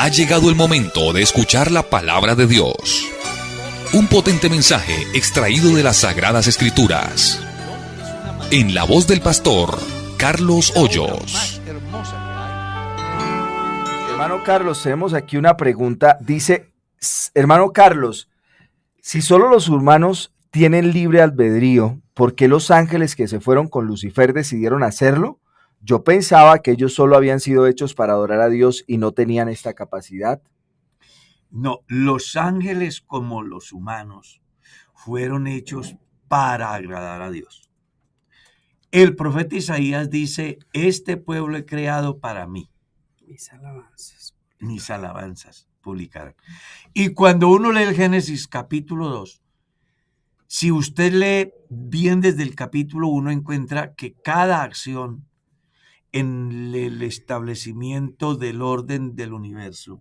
Ha llegado el momento de escuchar la palabra de Dios. Un potente mensaje extraído de las Sagradas Escrituras. En la voz del pastor Carlos Hoyos. Hermano Carlos, tenemos aquí una pregunta. Dice, hermano Carlos, si solo los humanos tienen libre albedrío, ¿por qué los ángeles que se fueron con Lucifer decidieron hacerlo? Yo pensaba que ellos solo habían sido hechos para adorar a Dios y no tenían esta capacidad. No, los ángeles como los humanos fueron hechos para agradar a Dios. El profeta Isaías dice, este pueblo he creado para mí. Mis alabanzas publicarán. Y cuando uno lee el Génesis capítulo 2, si usted lee bien desde el capítulo 1, encuentra que cada acción en el establecimiento del orden del universo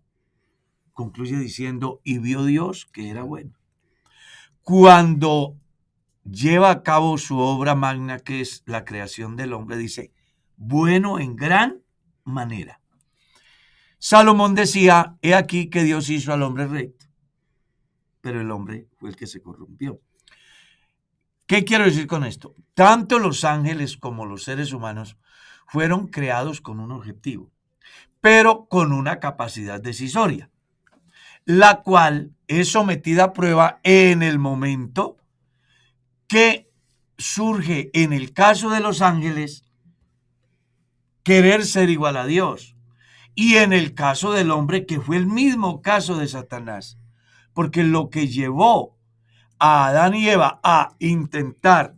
concluye diciendo, y vio Dios que era bueno. Cuando lleva a cabo su obra magna, que es la creación del hombre, dice, bueno en gran manera. Salomón decía, he aquí que Dios hizo al hombre recto, pero el hombre fue el que se corrompió. ¿Qué quiero decir con esto? Tanto los ángeles como los seres humanos fueron creados con un objetivo, pero con una capacidad decisoria, la cual es sometida a prueba en el momento que surge, en el caso de los ángeles, querer ser igual a Dios, y en el caso del hombre, que fue el mismo caso de Satanás, porque lo que llevó a Adán y Eva a intentar,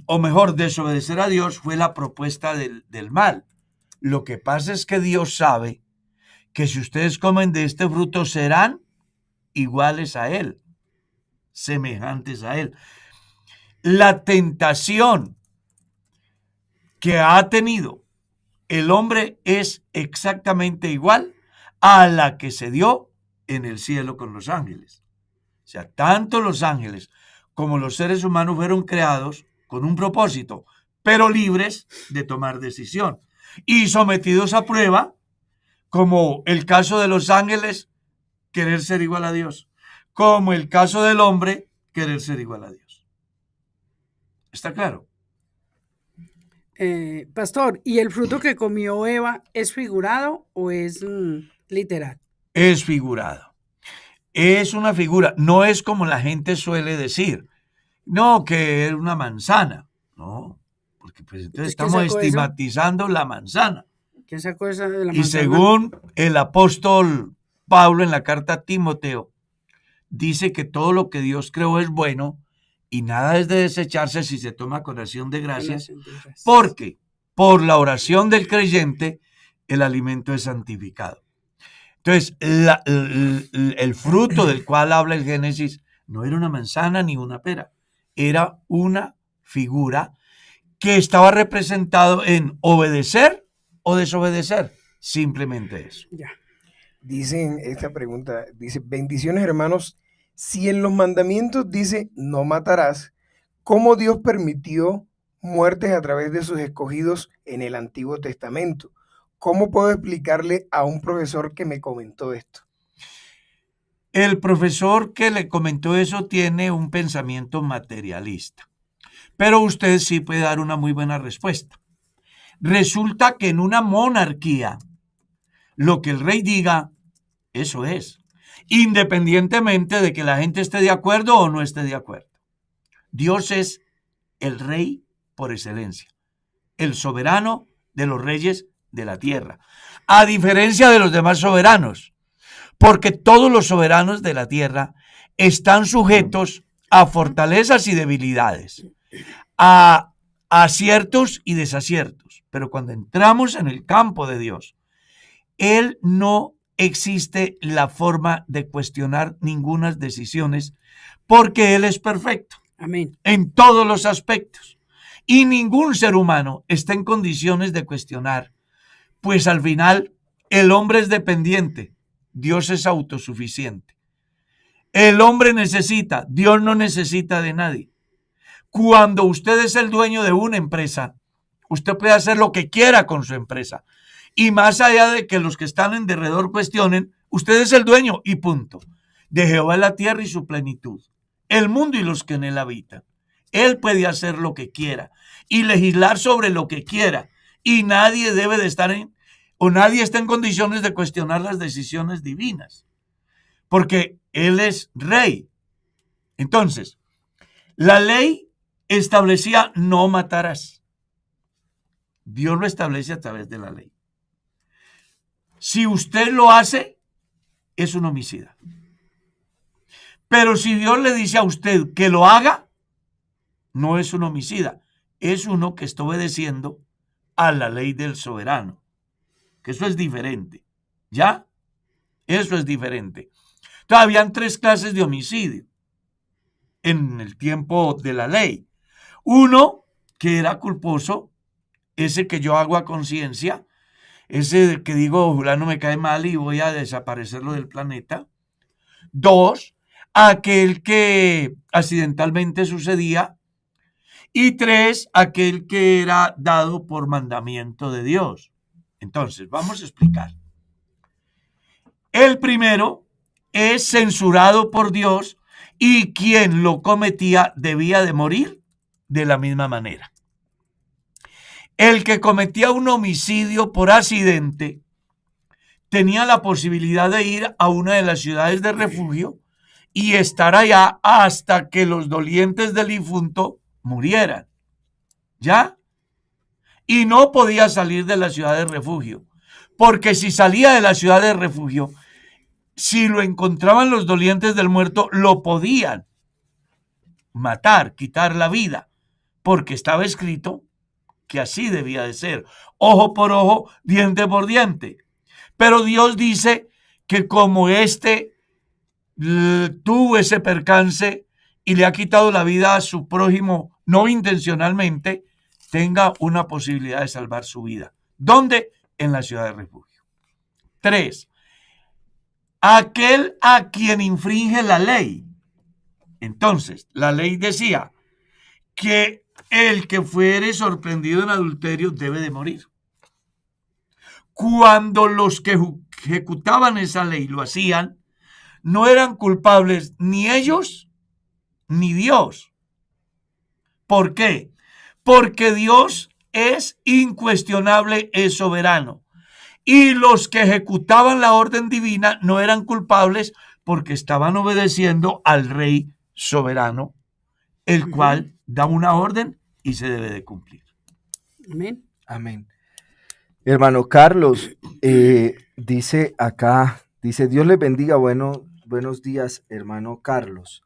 o mejor, desobedecer a Dios, fue la propuesta del mal. Lo que pasa es que Dios sabe que si ustedes comen de este fruto serán iguales a Él, semejantes a Él. La tentación que ha tenido el hombre es exactamente igual a la que se dio en el cielo con los ángeles. O sea, tanto los ángeles como los seres humanos fueron creados con un propósito, pero libres de tomar decisión y sometidos a prueba, como el caso de los ángeles, querer ser igual a Dios, como el caso del hombre, querer ser igual a Dios. ¿Está claro? Pastor, ¿y el fruto que comió Eva es figurado o es literal? Es figurado. Es una figura. No es como la gente suele decir. No, que es una manzana. No, porque pues entonces estamos estigmatizando la manzana. ¿Quién sacó esa de la manzana? Y según el apóstol Pablo en la carta a Timoteo, dice que todo lo que Dios creó es bueno y nada es de desecharse si se toma con acción de gracias, porque por la oración del creyente el alimento es santificado. Entonces, el fruto del cual habla el Génesis no era una manzana ni una pera, era una figura que estaba representado en obedecer o desobedecer, simplemente eso. Ya. Dicen esta pregunta, dice, bendiciones hermanos, si en los mandamientos dice no matarás, ¿cómo Dios permitió muertes a través de sus escogidos en el Antiguo Testamento? ¿Cómo puedo explicarle a un profesor que me comentó esto? El profesor que le comentó eso tiene un pensamiento materialista, pero usted sí puede dar una muy buena respuesta. Resulta que en una monarquía, lo que el rey diga, eso es, independientemente de que la gente esté de acuerdo o no esté de acuerdo. Dios es el rey por excelencia, el soberano de los reyes de la tierra, a diferencia de los demás soberanos, porque todos los soberanos de la tierra están sujetos a fortalezas y debilidades, a aciertos y desaciertos, pero cuando entramos en el campo de Dios, Él no existe la forma de cuestionar ninguna decisiones, porque Él es perfecto. Amén. En todos los aspectos, y ningún ser humano está en condiciones de cuestionar, pues al final el hombre es dependiente, Dios es autosuficiente. El hombre necesita, Dios no necesita de nadie. Cuando usted es el dueño de una empresa, usted puede hacer lo que quiera con su empresa y más allá de que los que están en derredor cuestionen, usted es el dueño y punto. De Jehová es la tierra y su plenitud, el mundo y los que en él habitan. Él puede hacer lo que quiera y legislar sobre lo que quiera, y nadie debe de estar nadie está en condiciones de cuestionar las decisiones divinas, porque él es rey. Entonces, la ley establecía no matarás. Dios lo establece a través de la ley. Si usted lo hace, es un homicida. Pero si Dios le dice a usted que lo haga, no es un homicida, es uno que está obedeciendo a la ley del soberano. Que eso es diferente. ¿Ya? Eso es diferente. Entonces, habían 3 clases de homicidio en el tiempo de la ley. Uno, que era culposo, ese que yo hago a conciencia, ese que digo, fulano me cae mal y voy a desaparecerlo del planeta. 2, aquel que accidentalmente sucedía. Y 3, aquel que era dado por mandamiento de Dios. Entonces, vamos a explicar. El primero es censurado por Dios y quien lo cometía debía de morir de la misma manera. El que cometía un homicidio por accidente tenía la posibilidad de ir a una de las ciudades de refugio y estar allá hasta que los dolientes del difunto murieran. ¿Ya? Y no podía salir de la ciudad de refugio, porque si salía de la ciudad de refugio, si lo encontraban los dolientes del muerto, lo podían matar, quitar la vida, porque estaba escrito que así debía de ser, ojo por ojo, diente por diente. Pero Dios dice que como tuvo ese percance y le ha quitado la vida a su prójimo no intencionalmente, tenga una posibilidad de salvar su vida. ¿Dónde? En la ciudad de refugio. 3, aquel a quien infringe la ley. Entonces, la ley decía que el que fuere sorprendido en adulterio debe de morir. Cuando los que ejecutaban esa ley lo hacían, no eran culpables ni ellos ni Dios. ¿Por qué? Porque Dios es incuestionable, es soberano. Y los que ejecutaban la orden divina no eran culpables porque estaban obedeciendo al rey soberano, el cual da una orden y se debe de cumplir. Amén. Amén. Hermano Carlos, dice acá, Dios les bendiga, buenos días, hermano Carlos.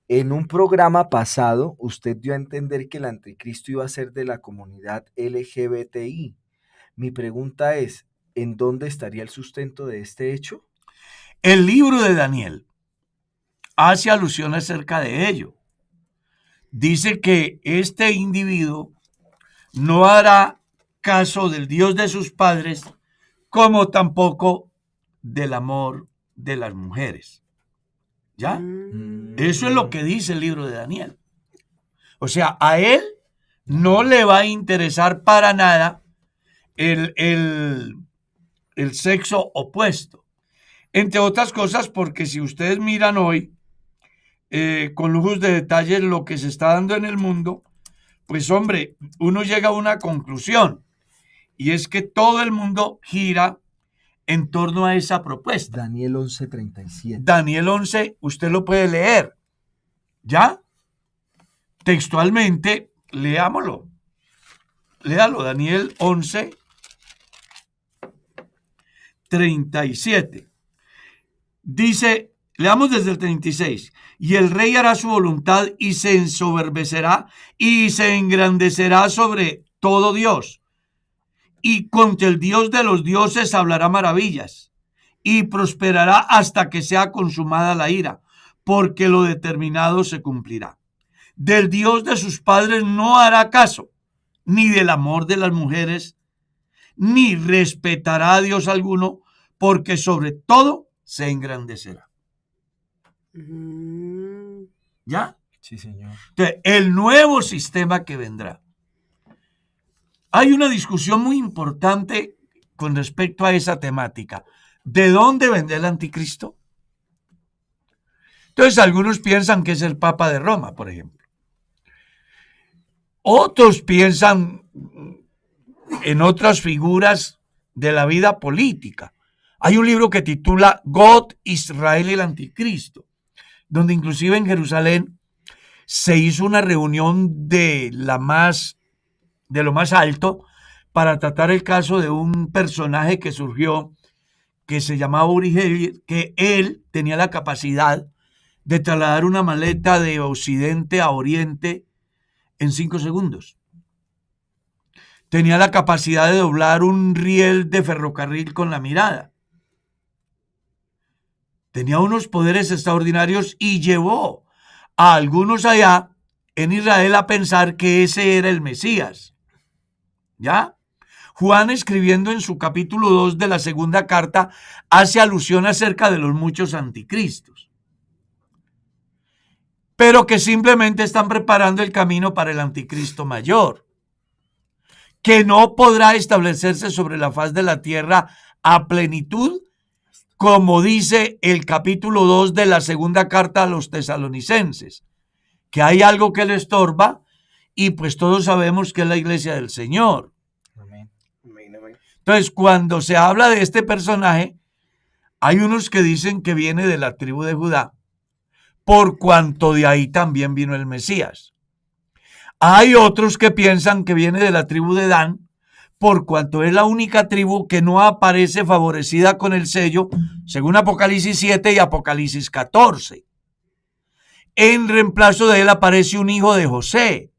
En un programa pasado, usted dio a entender que el anticristo iba a ser de la comunidad LGBTI. Mi pregunta es, ¿en dónde estaría el sustento de este hecho? El libro de Daniel hace alusión acerca de ello. Dice que este individuo no hará caso del Dios de sus padres, como tampoco del amor de las mujeres. ¿Ya? Eso es lo que dice el libro de Daniel. O sea, a él no le va a interesar para nada el sexo opuesto. Entre otras cosas, porque si ustedes miran hoy con lujos de detalles lo que se está dando en el mundo, pues hombre, uno llega a una conclusión, y es que todo el mundo gira en torno a esa propuesta. Daniel 11:37. Daniel 11, usted lo puede leer. ¿Ya? Textualmente, leámoslo. Léalo, Daniel 11:37. Dice, leamos desde el 36. Y el rey hará su voluntad y se ensoberbecerá y se engrandecerá sobre todo Dios. Y contra el Dios de los dioses hablará maravillas y prosperará hasta que sea consumada la ira, porque lo determinado se cumplirá. Del Dios de sus padres no hará caso, ni del amor de las mujeres, ni respetará a Dios alguno, porque sobre todo se engrandecerá. ¿Ya? Sí, señor. Entonces, el nuevo sistema que vendrá. Hay una discusión muy importante con respecto a esa temática. ¿De dónde vendrá el anticristo? Entonces algunos piensan que es el Papa de Roma, por ejemplo. Otros piensan en otras figuras de la vida política. Hay un libro que titula God, Israel y el Anticristo, donde inclusive en Jerusalén se hizo una reunión de lo más alto para tratar el caso de un personaje que surgió, que se llamaba Uri Geller, que él tenía la capacidad de trasladar una maleta de occidente a oriente en 5 segundos. Tenía la capacidad de doblar un riel de ferrocarril con la mirada. Tenía unos poderes extraordinarios y llevó a algunos allá en Israel a pensar que ese era el Mesías. ¿Ya? Juan, escribiendo en su capítulo 2 de la segunda carta, hace alusión acerca de los muchos anticristos, pero que simplemente están preparando el camino para el anticristo mayor, que no podrá establecerse sobre la faz de la tierra a plenitud, como dice el capítulo 2 de la segunda carta a los tesalonicenses, que hay algo que le estorba, y pues todos sabemos que es la iglesia del Señor. Amén. Entonces, cuando se habla de este personaje, hay unos que dicen que viene de la tribu de Judá, por cuanto de ahí también vino el Mesías. Hay otros que piensan que viene de la tribu de Dan, por cuanto es la única tribu que no aparece favorecida con el sello, según Apocalipsis 7 y Apocalipsis 14. En reemplazo de él aparece un hijo de José.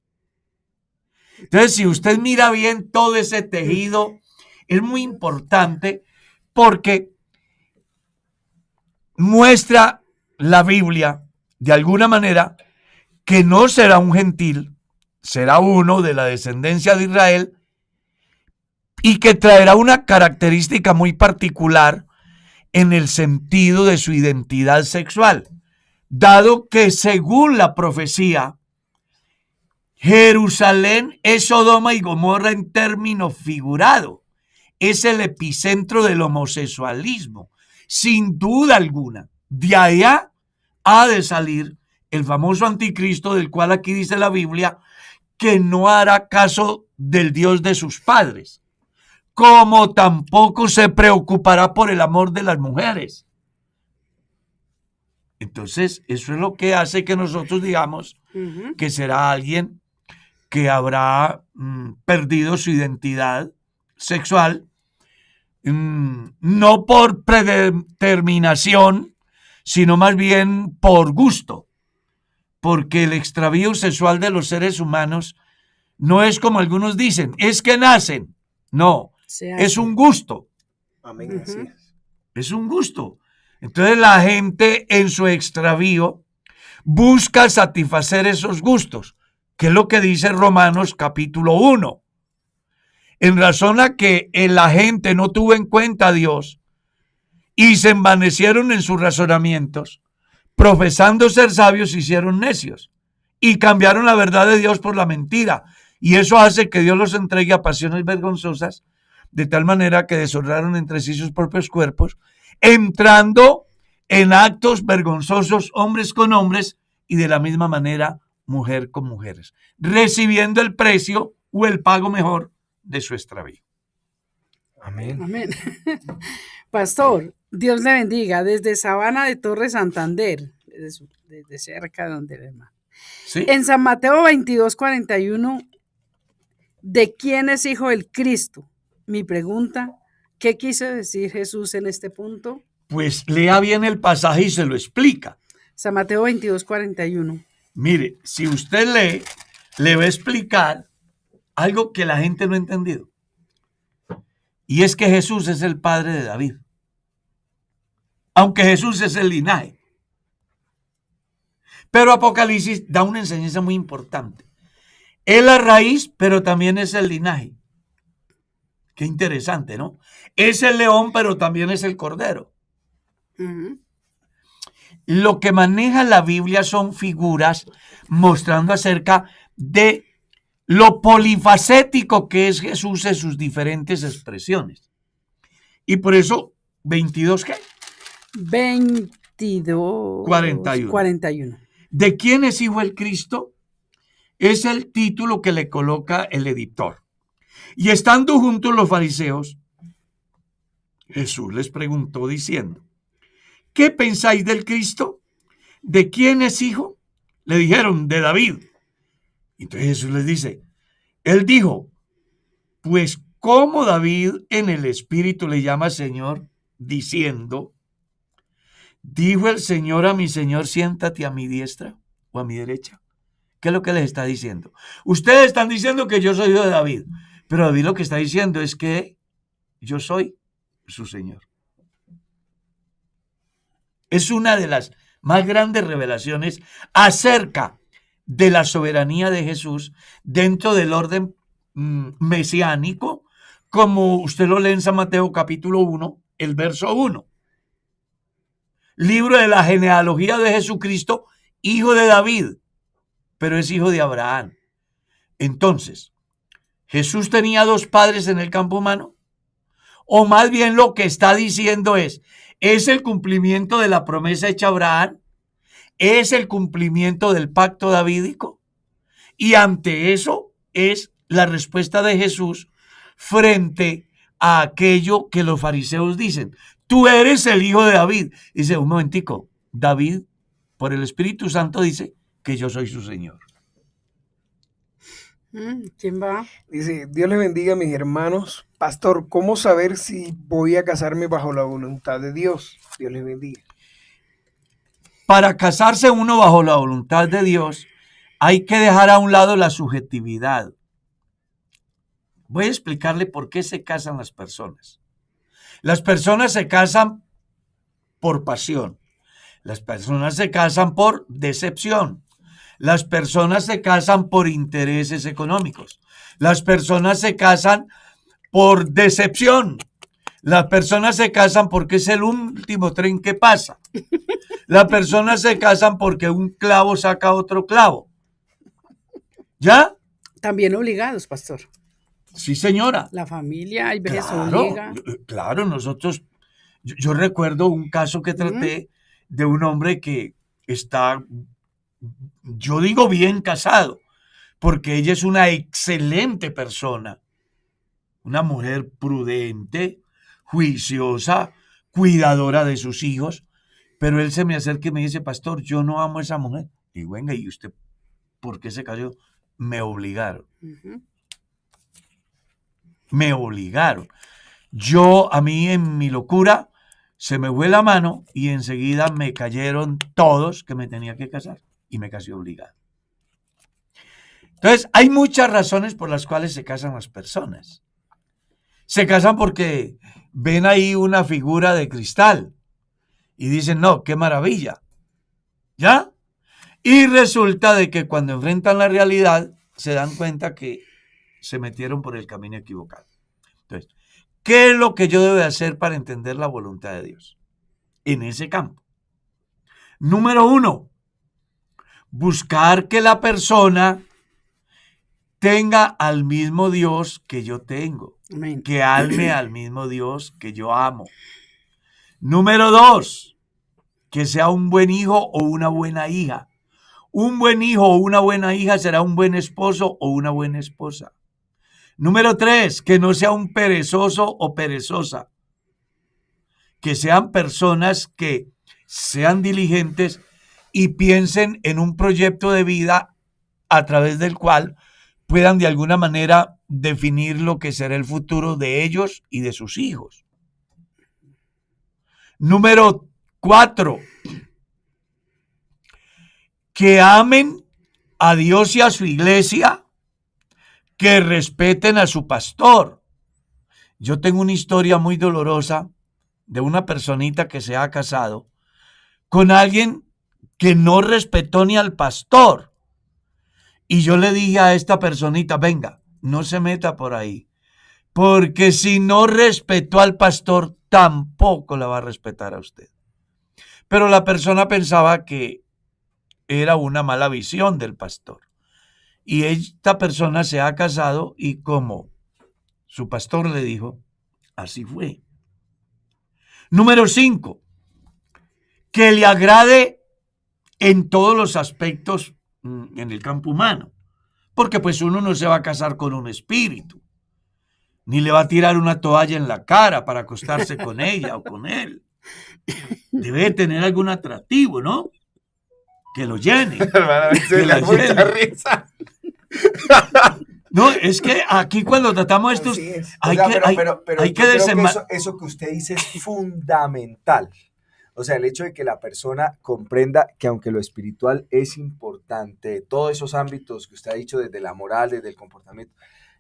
Entonces, si usted mira bien todo ese tejido, es muy importante porque muestra la Biblia de alguna manera que no será un gentil, será uno de la descendencia de Israel y que traerá una característica muy particular en el sentido de su identidad sexual, dado que según la profecía, Jerusalén es Sodoma y Gomorra en término figurado. Es el epicentro del homosexualismo, sin duda alguna. De allá ha de salir el famoso anticristo, del cual aquí dice la Biblia que no hará caso del Dios de sus padres, como tampoco se preocupará por el amor de las mujeres. Entonces, eso es lo que hace que nosotros digamos que será alguien que habrá perdido su identidad sexual, no por predeterminación, sino más bien por gusto, porque el extravío sexual de los seres humanos no es como algunos dicen, es que nacen, no, es un gusto. Amén, así es. Es un gusto. Entonces la gente en su extravío busca satisfacer esos gustos, que es lo que dice Romanos capítulo 1. En razón a que la gente no tuvo en cuenta a Dios y se envanecieron en sus razonamientos, profesando ser sabios, se hicieron necios y cambiaron la verdad de Dios por la mentira. Y eso hace que Dios los entregue a pasiones vergonzosas, de tal manera que deshonraron entre sí sus propios cuerpos, entrando en actos vergonzosos hombres con hombres y de la misma manera mujer con mujeres, recibiendo el precio o el pago mejor de su extravío. Amén. Amén. Pastor, Dios le bendiga desde Sabana de Torres, Santander, desde cerca de donde le hermano. ¿Sí? En San Mateo 22:41, ¿de quién es hijo el Cristo? Mi pregunta, ¿qué quiso decir Jesús en este punto? Pues lea bien el pasaje y se lo explica. San Mateo 22:41. Mire, si usted lee, le va a explicar algo que la gente no ha entendido. Y es que Jesús es el padre de David. Aunque Jesús es el linaje. Pero Apocalipsis da una enseñanza muy importante. Es la raíz, pero también es el linaje. Qué interesante, ¿no? Es el león, pero también es el cordero. Lo que maneja la Biblia son figuras mostrando acerca de lo polifacético que es Jesús en sus diferentes expresiones. Y por eso, 22, ¿qué? 22. 41. 41. ¿De quién es hijo el Cristo? Es el título que le coloca el editor. Y estando juntos los fariseos, Jesús les preguntó diciendo, ¿qué pensáis del Cristo? ¿De quién es hijo? Le dijeron, de David. Entonces Jesús les dice, él dijo, pues ¿cómo David en el Espíritu le llama Señor, diciendo, dijo el Señor a mi Señor, siéntate a mi diestra o a mi derecha? ¿Qué es lo que les está diciendo? Ustedes están diciendo que yo soy hijo de David, pero David lo que está diciendo es que yo soy su Señor. Es una de las más grandes revelaciones acerca de la soberanía de Jesús dentro del orden mesiánico, como usted lo lee en San Mateo capítulo 1, el verso 1. Libro de la genealogía de Jesucristo, hijo de David, pero es hijo de Abraham. Entonces, ¿Jesús tenía dos padres en el campo humano? O más bien lo que está diciendo es el cumplimiento de la promesa hecha a Abraham, es el cumplimiento del pacto davídico. Y ante eso es la respuesta de Jesús frente a aquello que los fariseos dicen. Tú eres el hijo de David. Dice, un momentico, David, por el Espíritu Santo, dice que yo soy su Señor. ¿Quién va? Dice, Dios les bendiga, mis hermanos. Pastor, ¿cómo saber si voy a casarme bajo la voluntad de Dios? Dios les bendiga. Para casarse uno bajo la voluntad de Dios, hay que dejar a un lado la subjetividad. Voy a explicarle por qué se casan las personas. Las personas se casan por pasión. Las personas se casan por decepción. Las personas se casan por intereses económicos. Las personas se casan por decepción. Las personas se casan porque es el último tren que pasa. Las personas se casan porque un clavo saca otro clavo. ¿Ya? También obligados, pastor. Sí, señora. La familia, hay veces Claro, obliga. claro, nosotros, yo recuerdo un caso que traté de un hombre que está, yo digo bien casado, porque ella es una excelente persona, una mujer prudente, juiciosa, cuidadora de sus hijos, pero él se me acerca y me dice, pastor, yo no amo a esa mujer. Y venga, ¿y usted por qué se casó? Me obligaron. Me obligaron. A mí en mi locura, se me fue la mano y enseguida me cayeron todos que me tenía que casar y me casé obligado. Entonces, hay muchas razones por las cuales se casan las personas. Se casan porque ven ahí una figura de cristal y dicen, no, qué maravilla. ¿Ya? Y resulta de que cuando enfrentan la realidad se dan cuenta que se metieron por el camino equivocado. Entonces, ¿qué es lo que yo debo hacer para entender la voluntad de Dios en ese campo? Número 1, buscar que la persona tenga al mismo Dios que yo tengo, Amén. que ame al mismo Dios que yo amo. Número 2, que sea un buen hijo o una buena hija. Un buen hijo o una buena hija será un buen esposo o una buena esposa. Número 3, que no sea un perezoso o perezosa. Que sean personas que sean diligentes y piensen en un proyecto de vida a través del cual puedan de alguna manera definir lo que será el futuro de ellos y de sus hijos. Número 4, que amen a Dios y a su iglesia, que respeten a su pastor. Yo tengo una historia muy dolorosa de una personita que se ha casado con alguien que no respetó ni al pastor. Y yo le dije a esta personita, venga, no se meta por ahí, porque si no respetó al pastor, tampoco la va a respetar a usted. Pero la persona pensaba que era una mala visión del pastor. Y esta persona se ha casado y como su pastor le dijo, así fue. Número 5, que le agrade en todos los aspectos en el campo humano. Porque pues uno no se va a casar con un espíritu, ni le va a tirar una toalla en la cara para acostarse con ella o con él. Debe tener algún atractivo, ¿no? Que lo llene. Hermano, me Que la da mucha llene. risa. No, es que aquí cuando tratamos estos, Así es. hay O sea, que, pero hay yo que creo desenma- eso que usted dice es fundamental. O sea, el hecho de que la persona comprenda que aunque lo espiritual es importante, todos esos ámbitos que usted ha dicho, desde la moral, desde el comportamiento,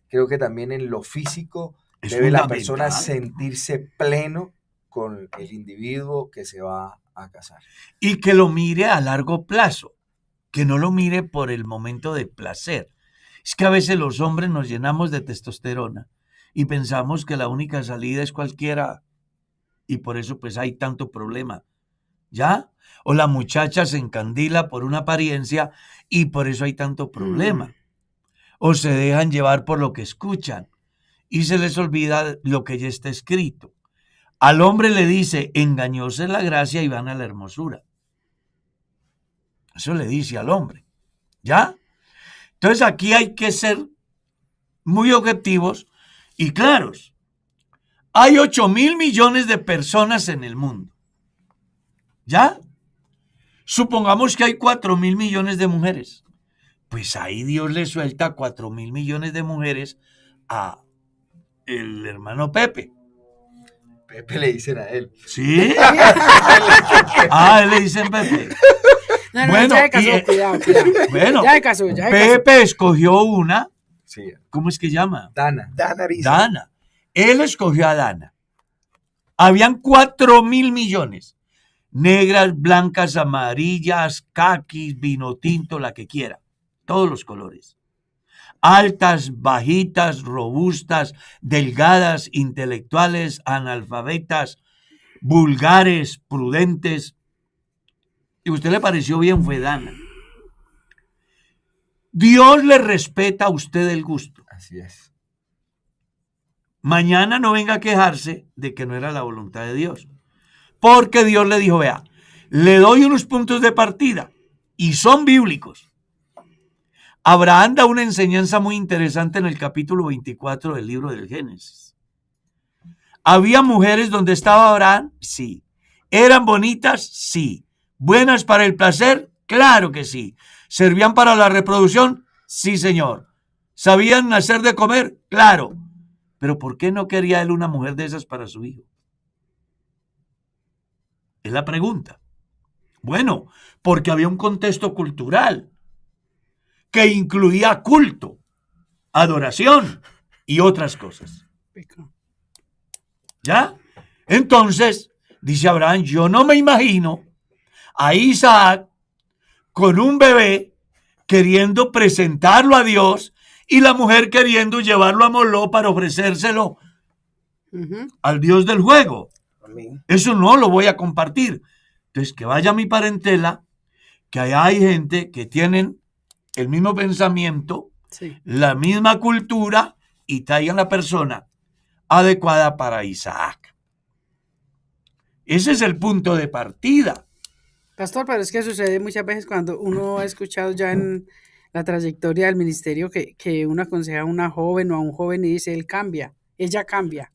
creo que también en lo físico Es debe la fundamental. persona sentirse pleno con el individuo que se va a casar. Y que lo mire a largo plazo, que no lo mire por el momento de placer. Es que a veces los hombres nos llenamos de testosterona y pensamos que la única salida es cualquiera y por eso pues hay tanto problema, ¿ya? O la muchacha se encandila por una apariencia y por eso hay tanto problema. O se dejan llevar por lo que escuchan y se les olvida lo que ya está escrito. Al hombre le dice, engañosa es la gracia y vana la hermosura. Eso le dice al hombre, ¿ya? Entonces aquí hay que ser muy objetivos y claros. Hay 8.000 millones de personas en el mundo, ¿ya? Supongamos que hay 4.000 millones de mujeres. Pues ahí Dios le suelta 4.000 millones de mujeres a el hermano Pepe. Pepe le dicen a él. ¿Sí? Él le dicen Pepe. No, Bueno, ya de caso, y, cuidado. Bueno, Ya de caso, ya de caso. Pepe escogió una, Sí, ¿cómo es que llama? Dana. Dana Arisa. Dana. Él escogió a Dana. Habían 4.000 millones. Negras, blancas, amarillas, caquis, vino tinto, la que quiera. Todos los colores. Altas, bajitas, robustas, delgadas, intelectuales, analfabetas, vulgares, prudentes. Y a usted le pareció bien, fue Dana. Dios le respeta a usted el gusto. Así es. Mañana no venga a quejarse de que no era la voluntad de Dios. Porque Dios le dijo, vea, le doy unos puntos de partida y son bíblicos. Abraham da una enseñanza muy interesante en el capítulo 24 del libro del Génesis. ¿Había mujeres donde estaba Abraham? Sí. ¿Eran bonitas? Sí. ¿Buenas para el placer? Claro que sí. ¿Servían para la reproducción? Sí, señor. ¿Sabían hacer de comer? Claro. Pero ¿por qué no quería él una mujer de esas para su hijo? Es la pregunta. Bueno, porque había un contexto cultural que incluía culto, adoración y otras cosas. ¿Ya? Entonces, dice Abraham, yo no me imagino a Isaac con un bebé queriendo presentarlo a Dios y la mujer queriendo llevarlo a Moló para ofrecérselo al Dios del juego. Amén. Eso no lo voy a compartir. Entonces, que vaya mi parentela, que allá hay gente que tienen el mismo pensamiento, Sí. la misma cultura y traigan la persona adecuada para Isaac. Ese es el punto de partida. Pastor, pero es que sucede muchas veces cuando uno ha escuchado ya en la trayectoria del ministerio que uno aconseja a una joven o a un joven y dice, él cambia, ella cambia.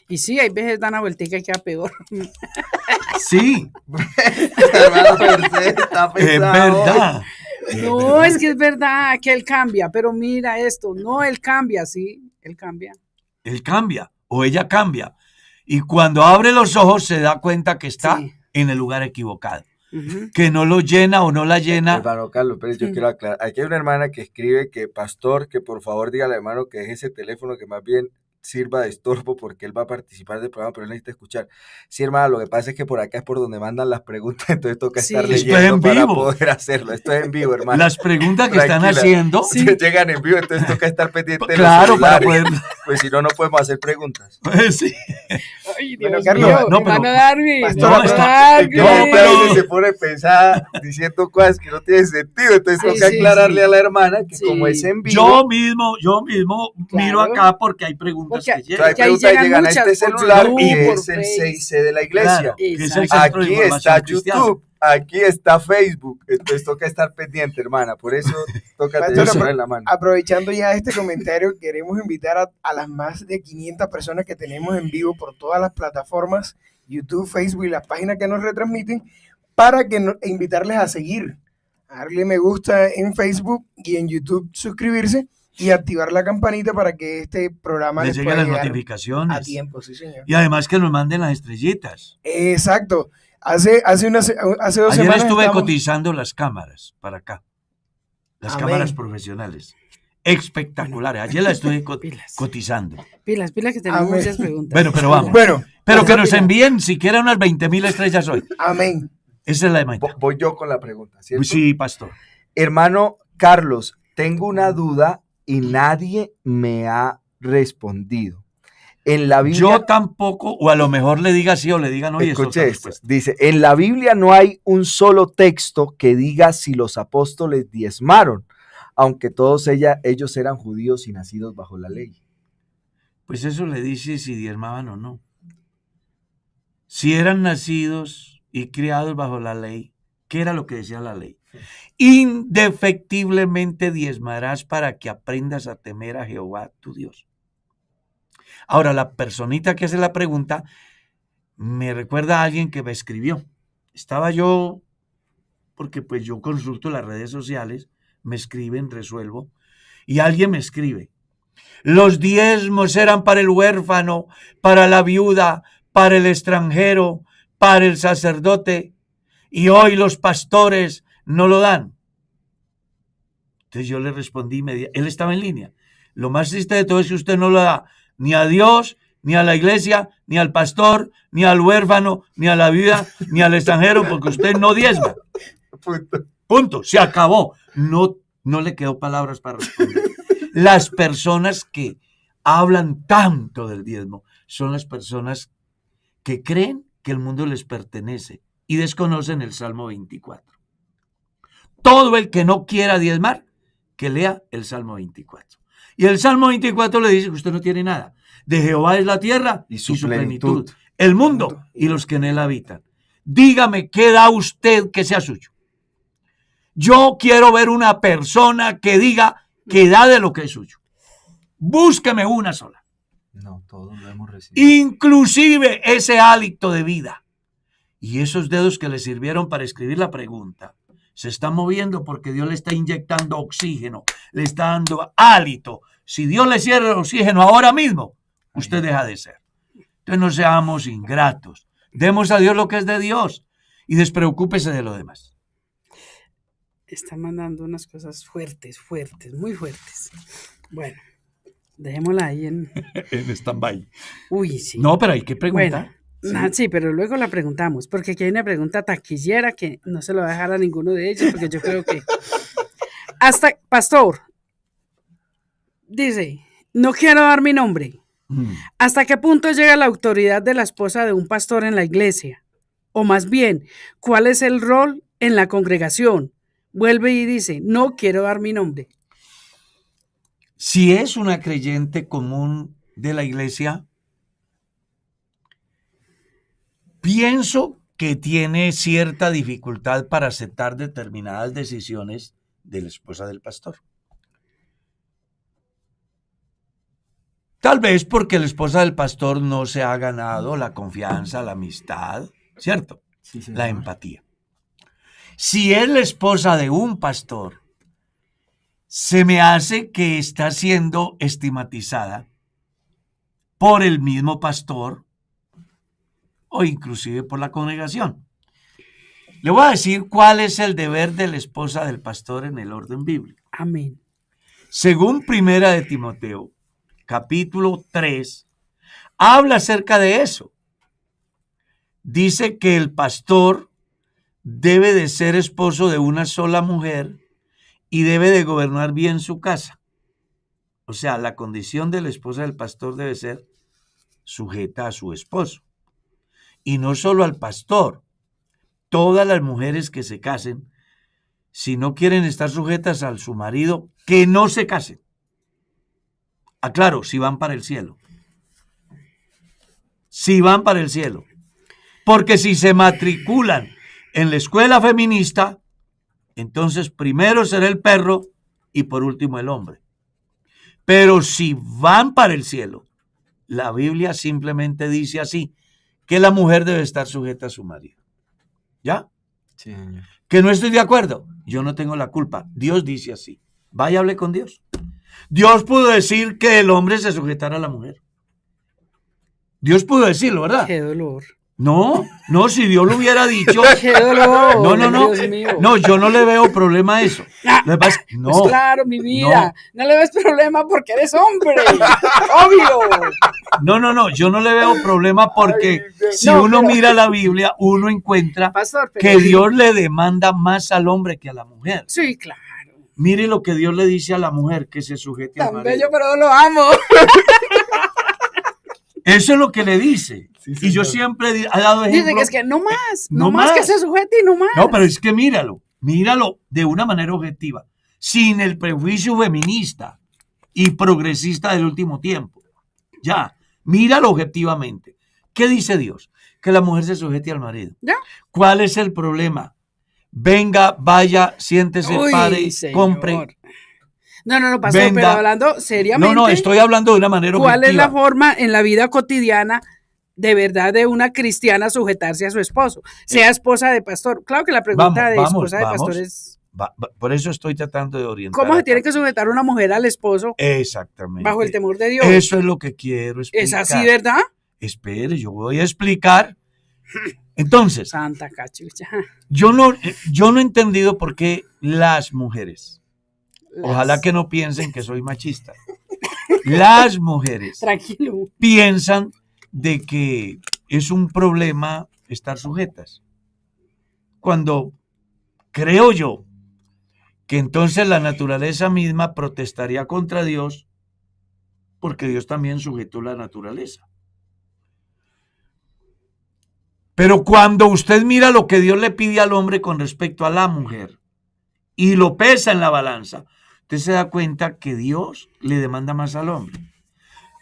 Y sí, hay veces dan una vueltica y queda peor. Sí, Hermano, usted está es pesado. verdad. No, es que es verdad que él cambia, pero mira esto, no, él cambia, sí, él cambia. Él cambia o ella cambia. Y cuando abre los ojos se da cuenta que está Sí. en el lugar equivocado. Ujú. Que no lo llena o no la llena. Hermano Carlos, pero yo quiero aclarar. Aquí hay una hermana que escribe que, pastor, que por favor diga al hermano que deje ese teléfono, que más bien sirva de estorbo porque él va a participar del programa, pero él necesita escuchar. Sí, hermano, lo que pasa es que por acá es por donde mandan las preguntas, entonces toca Sí. estar Esto es leyendo en para vivo. poder hacerlo. Esto es en vivo, hermano. Las preguntas que están Tranquila. haciendo, Llegan en vivo, entonces toca estar pendiente de los claro, para celulares, poder. pues si no, no podemos hacer preguntas. Sí. Ay, Bueno, Dios Carlos, mío, no, pero- hermano Darwin, Pastor, hermano está- Darwin. Que No, la gente a pero- veces se pone pesada diciendo cosas que no tienen sentido, entonces Sí, toca sí, aclararle sí. a la hermana que Sí. como es en vivo, Yo mismo miro Claro. acá porque hay preguntas preguntas Porque- que Trae llegan. que ahí preguntas y llegan llegan a muchas este por celular YouTube, que por es el Face. 6C de la iglesia. Claro, que es el Exacto. Centro de Aquí Información está Cristiana. YouTube, aquí está Facebook. Entonces toca estar pendiente, hermana. Por eso toca tener Pastor, eso en la mano. aprovechando ya este comentario, queremos invitar a las más de 500 personas que tenemos en vivo por todas las plataformas, YouTube, Facebook y las páginas que nos retransmiten, para e invitarles a seguir, a darle me gusta en Facebook y en YouTube, suscribirse y activar la campanita para que este programa Les les llegan pueda las llegar a notificaciones. tiempo, sí señor. Y además que nos manden las estrellitas. Exacto. Hace 2 Ayer semanas estuve estamos- cotizando las cámaras para acá. Las Amén. cámaras profesionales. Espectaculares. Ayer las estuve Pilas. cotizando. Pilas, que tenemos Amén. muchas preguntas. Bueno, pero vamos. Bueno, Pero que esa nos pila. envíen siquiera unas 20.000 estrellas hoy. Amén. Esa es la de Maita. Voy yo con la pregunta, ¿cierto? Sí, pastor. Hermano Carlos, tengo una duda y nadie me ha respondido. En la Biblia, Yo tampoco, o a lo mejor le diga sí o le diga no. Y es escuche otra esto, respuesta. dice, en la Biblia no hay un solo texto que diga si los apóstoles diezmaron, aunque todos ellos eran judíos y nacidos bajo la ley. Pues eso le dice si diezmaban o no. Si eran nacidos y criados bajo la ley, ¿qué era lo que decía la ley? Indefectiblemente diezmarás para que aprendas a temer a Jehová tu Dios. Ahora, la personita que hace la pregunta me recuerda a alguien que me escribió. Estaba yo, porque pues yo consulto las redes sociales, me escriben, resuelvo, y alguien me escribe: los diezmos eran para el huérfano, para la viuda, para el extranjero, para el sacerdote, y hoy los pastores no lo dan. Entonces yo le respondí, él estaba en línea. Lo más triste de todo es que usted no lo da ni a Dios, ni a la iglesia, ni al pastor, ni al huérfano, ni a la viuda, ni al extranjero, porque usted no diezma. Punto, se acabó. No le quedó palabras para responder. Las personas que hablan tanto del diezmo son las personas que creen que el mundo les pertenece y desconocen el Salmo 24. Todo el que no quiera diezmar, que lea el Salmo 24. Y el Salmo 24 le dice que usted no tiene nada. De Jehová es la tierra y su plenitud, el mundo y los que en él habitan. Dígame, ¿qué da usted que sea suyo? Yo quiero ver una persona que diga que da de lo que es suyo. Búsqueme una sola. No, todos lo hemos recibido. Inclusive ese hálito de vida y esos dedos que le sirvieron para escribir la pregunta se están moviendo porque Dios le está inyectando oxígeno, le está dando hálito. Si Dios le cierra el oxígeno ahora mismo, usted deja de ser. Entonces no seamos ingratos. Demos a Dios lo que es de Dios y despreocúpese de lo demás. Están mandando unas cosas fuertes, muy fuertes. Bueno, dejémosla ahí en... En stand-by. Uy, sí. No, pero hay que preguntar. Bueno, sí, pero luego la preguntamos, porque aquí hay una pregunta taquillera que no se lo va a dejar a ninguno de ellos, porque yo creo que... Pastor, dice, no quiero dar mi nombre. ¿Hasta qué punto llega la autoridad de la esposa de un pastor en la iglesia? O más bien, ¿cuál es el rol en la congregación? Vuelve y dice, no quiero dar mi nombre. Si es una creyente común de la iglesia, pienso que tiene cierta dificultad para aceptar determinadas decisiones de la esposa del pastor. Tal vez porque la esposa del pastor no se ha ganado la confianza, la amistad, ¿cierto? Sí, señor. La empatía. Si es la esposa de un pastor, se me hace que está siendo estigmatizada por el mismo pastor o inclusive por la congregación. Le voy a decir cuál es el deber de la esposa del pastor en el orden bíblico. Amén. Según Primera de Timoteo, capítulo 3, habla acerca de eso. Dice que el pastor debe de ser esposo de una sola mujer y debe de gobernar bien su casa. O sea, la condición de la esposa del pastor debe ser sujeta a su esposo. Y no solo al pastor. Todas las mujeres que se casen, si no quieren estar sujetas a su marido, que no se casen. Aclaro, si van para el cielo. si van para el cielo. Porque si se matriculan en la escuela feminista, entonces primero será el perro y por último el hombre. Pero si van para el cielo, la Biblia simplemente dice así, que la mujer debe estar sujeta a su marido. ¿Ya? Sí, señor. Que no estoy de acuerdo, yo no tengo la culpa. Dios dice así. Vaya, hable con Dios. Dios pudo decir que el hombre se sujetara a la mujer. Dios pudo decirlo, ¿verdad? Qué dolor. No, si Dios lo hubiera dicho. Qué dolor. No. Dios mío. No, yo no le veo problema a eso. Lo que pasa es que no. Pues claro, mi vida. No le ves problema porque eres hombre. Obvio. No, yo no le veo problema porque si No, uno pero- mira la Biblia, uno encuentra Pastor, pero que Dios le demanda más al hombre que a la mujer. Sí, claro. Mire lo que Dios le dice a la mujer, que se sujete al Tan marido. bello, pero lo amo. Eso es lo que le dice. Sí, Y yo señor. siempre he dado ejemplo. Dice que es que no más. No No más que más. se sujete y no más. No, pero es que míralo de una manera objetiva, sin el prejuicio feminista y progresista del último tiempo. Ya, míralo objetivamente. ¿Qué dice Dios? Que la mujer se sujete al marido. ¿Ya? ¿Cuál es el problema? Venga, vaya, siéntese, Uy, pare, señor. compre. No, pastor, Venda. pero hablando seriamente. No, estoy hablando de una manera ¿Cuál es objetiva. la forma en la vida cotidiana de verdad de una cristiana sujetarse a su esposo? Sea esposa de pastor. Claro que la pregunta de Vamos, esposa de vamos. pastor es Por eso estoy tratando de orientar. ¿cómo se acá. tiene que sujetar una mujer al esposo Exactamente. bajo el temor de Dios? Eso es lo que quiero explicar. ¿Es así, verdad? Espere, yo voy a explicar. Entonces, Santa cachucha. yo no he entendido por qué las mujeres, ojalá que no piensen que soy machista, las mujeres Tranquilo. piensan de que es un problema estar sujetas. Cuando creo yo que entonces la naturaleza misma protestaría contra Dios, porque Dios también sujetó la naturaleza. Pero cuando usted mira lo que Dios le pide al hombre con respecto a la mujer y lo pesa en la balanza, usted se da cuenta que Dios le demanda más al hombre.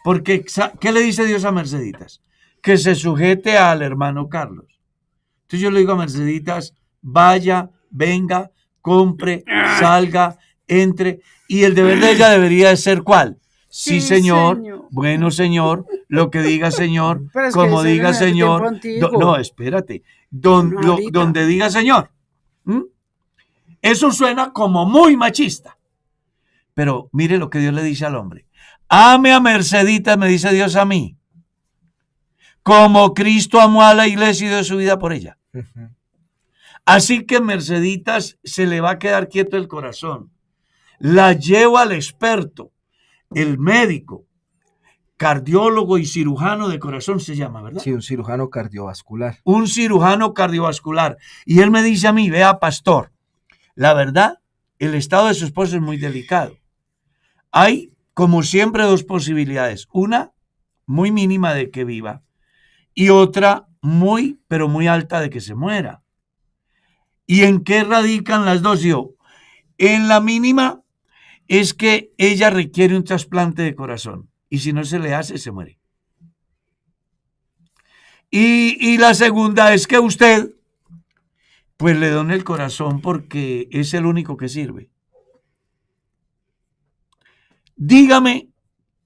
Porque, ¿qué le dice Dios a Merceditas? Que se sujete al hermano Carlos. Entonces yo le digo a Merceditas, vaya, venga, compre, salga, entre. Y el deber de ella debería de ser ¿cuál? Sí, Sí, señor. señor. Bueno, señor. Lo que diga señor. Pero es que Como eso diga era en el señor. tiempo antiguo. No, espérate. No, ahorita. Donde diga señor. ¿Mm? Eso suena como muy machista. Pero mire lo que Dios le dice al hombre. Ame a Mercedita, me dice Dios a mí. Como Cristo amó a la iglesia y dio su vida por ella. Ujú. Así que Merceditas se le va a quedar quieto el corazón. La llevo al experto, el médico, cardiólogo y cirujano de corazón se llama, ¿verdad? Sí, un cirujano cardiovascular. Un cirujano cardiovascular. Y él me dice a mí, vea, pastor, la verdad, el estado de su esposo es muy delicado. Hay, como siempre, dos posibilidades. Una, muy mínima de que viva. Y otra, muy, pero muy alta de que se muera. ¿Y en qué radican las dos? Yo, en la mínima es que ella requiere un trasplante de corazón. Y si no se le hace, se muere. Y la segunda es que usted, pues le done el corazón porque es el único que sirve. Dígame,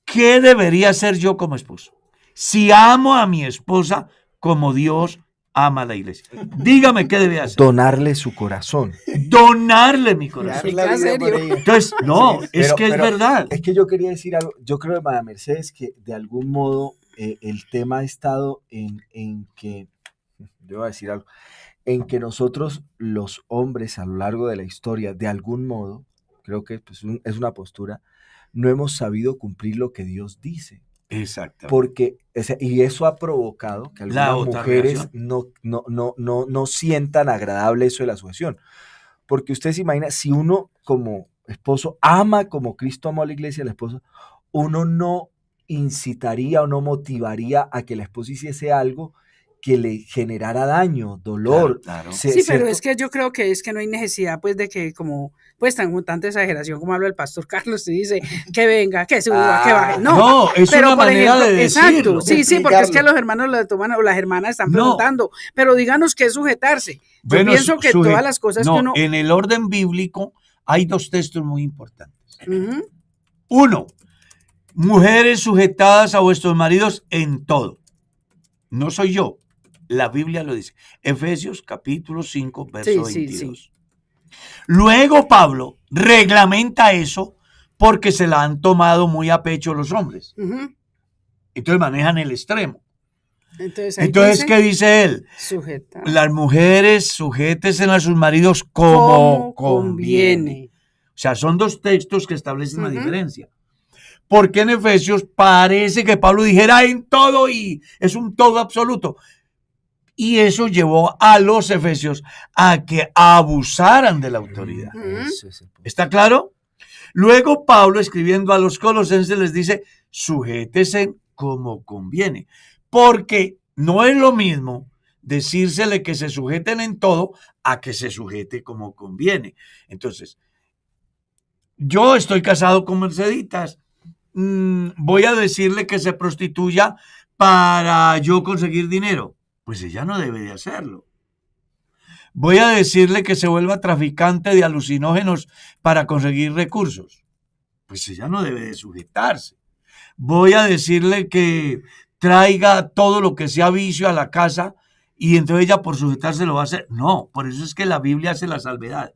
¿qué debería hacer yo como esposo? Si amo a mi esposa como Dios ama a la iglesia. Dígame qué debe hacer. Donarle su corazón. Donarle mi Dar corazón. la vida serio? por ella. Entonces, no, Sí, es que es pero verdad. Es que yo quería decir algo. Yo creo, hermana Mercedes, que de algún modo el tema ha estado en que, yo voy a decir algo, en que nosotros los hombres a lo largo de la historia, de algún modo, creo que pues, es una postura, no hemos sabido cumplir lo que Dios dice. Exacto. Porque, y eso ha provocado que La algunas otra mujeres reacción. no sientan agradable eso de la sujeción. Porque usted se imagina, si uno como esposo ama como Cristo amó a la iglesia y a la esposa, uno no incitaría o no motivaría a que la esposa hiciese algo que le generara daño, dolor. Claro. Sí, pero ¿cierto? es que yo creo que es que no hay necesidad pues de que como pues con tanta exageración como habla el pastor Carlos y dice que venga, que suba, que baje. No, es pero una por manera ejemplo, de exacto, decirlo. sí, porque es que explicarlo. los hermanos lo toman o las hermanas están No. preguntando, pero díganos qué es sujetarse. Yo Bueno, pienso que todas las cosas no, que uno... en el orden bíblico hay 2 textos muy importantes. Ujú, 1, mujeres sujetadas a vuestros maridos en todo. No soy yo, la Biblia lo dice. Efesios capítulo 5, verso Sí, 22. Luego Pablo reglamenta eso porque se la han tomado muy a pecho los hombres. ujú. Entonces manejan el extremo. Entonces, ahí Entonces, dice, ¿qué dice él? sujetar. Las mujeres sujétense a sus maridos Como como conviene. O sea, son 2 textos que establecen una Ujú. diferencia. Porque en Efesios parece que Pablo dijera en todo y es un todo absoluto. Y eso llevó a los efesios a que abusaran de la autoridad. Ujú. Eso es el punto. ¿Está claro? Luego Pablo, escribiendo a los colosenses, les dice, sujétese como conviene. Porque no es lo mismo decírsele que se sujeten en todo a que se sujete como conviene. Entonces, yo estoy casado con Merceditas. Voy a decirle que se prostituya para yo conseguir dinero. Pues ella no debe de hacerlo. Voy a decirle que se vuelva traficante de alucinógenos para conseguir recursos. Pues ella no debe de sujetarse. Voy a decirle que traiga todo lo que sea vicio a la casa y entonces ella por sujetarse lo va a hacer. No, por eso es que la Biblia hace la salvedad.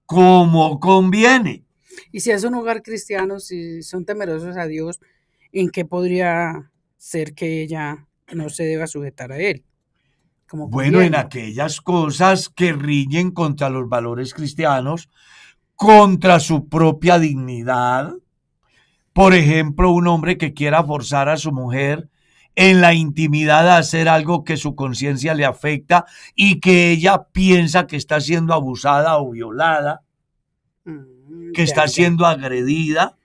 Como conviene. Y si es un hogar cristiano, si son temerosos a Dios, ¿en qué podría ser que ella no se deba sujetar a él? Como Bueno, en conviene. aquellas cosas que riñen contra los valores cristianos, contra su propia dignidad. Por ejemplo, un hombre que quiera forzar a su mujer en la intimidad a hacer algo que su conciencia le afecta y que ella piensa que está siendo abusada o violada, que está siendo agredida,